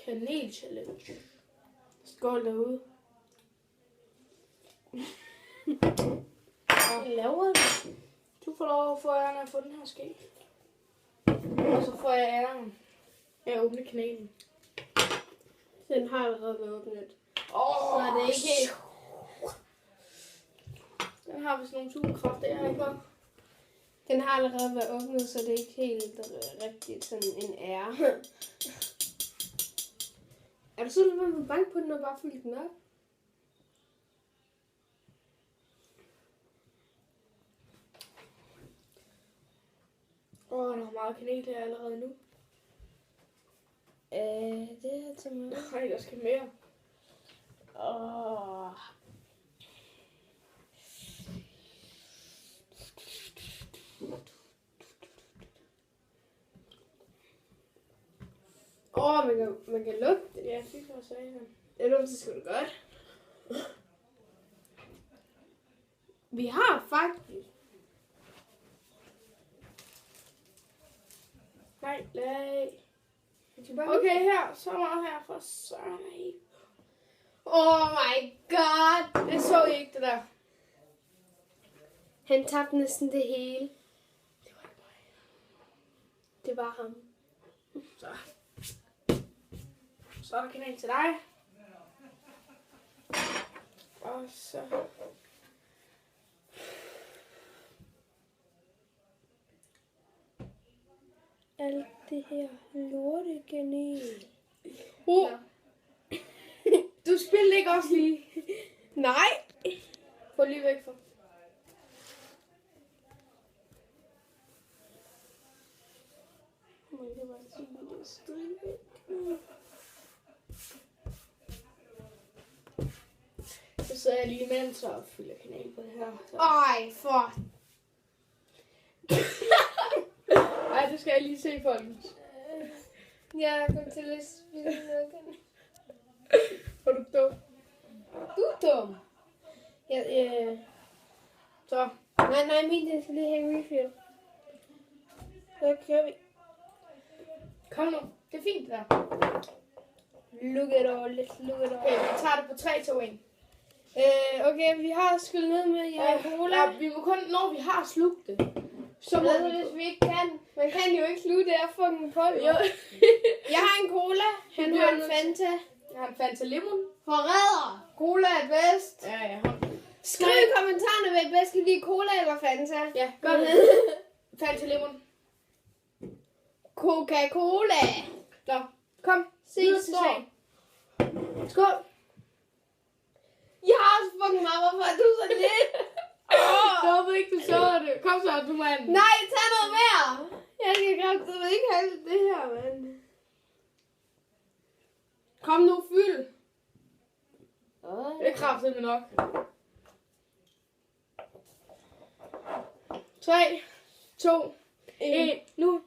Kanel challenge. Skål derude. Hvad laver du? Du får lov at få æren af at få den her ske. Og så får jeg æren af at åbne kanalen. Den har allerede været åbnet. Så er det ikke helt... Den har vist nogle superkræfter, jeg har ikke været. Den har allerede været åbnet, så det er ikke helt rigtigt sådan en ære. Er du så lidt med bank på den og bare fylde den op? Der er meget kanel her allerede nu. Det er til mig. Nej, der skal mere. Man kan lugte det. Ja, fy for satan. Det lugter sgu da godt. Vi har faktisk... Nej, okay, her. Så meget her for søren af. Oh my god! Det så I ikke, det der. Han tabte næsten det hele. Det var ikke mig. Det var ham. Så er der kanal til dig. Og så... Alt det her lortekanel. Du spillede ikke også lige. Nej! Få lige væk fra. Så sidder jeg lige imens og fylder kanal på det her. Ej, for... Ej, det skal jeg lige se, folkens. Jeg kom til at spille noget. Hvor du dum. Du er dum. Så. Nej, min skal lige have refill. Så kører vi. Kom nu. Det er fint, det der. Look at all, let's look at all. Okay, vi tager det på 3, 2, 1. Okay, vi har skyllet ned med cola. Ja, vi må kun, når vi har slugt det. Så må vi... Hvis vi ikke kan. Man kan jo ikke sluge det af fucking pulver. Jo. Jeg har en cola. Han har en Fanta. Jeg har en Fanta Lemon. Forræder. Cola er bedst. Ja, jeg har. Skriv i kommentarerne, hvad I bedst kan lide, cola eller Fanta. Ja, gør det. Fanta Lemon. Coca-Cola. Nå, kom. Se, Skål. Jeg har også fucking meget, hvorfor er du så lidt? Jeg håber ikke, du så det. Kom så, du mand. Nej, tag noget mere. Jeg skal kraftedeme ikke have det her, mand. Kom nu, fyld. Det er kraftedeme nok. 3, 2, 1, nu.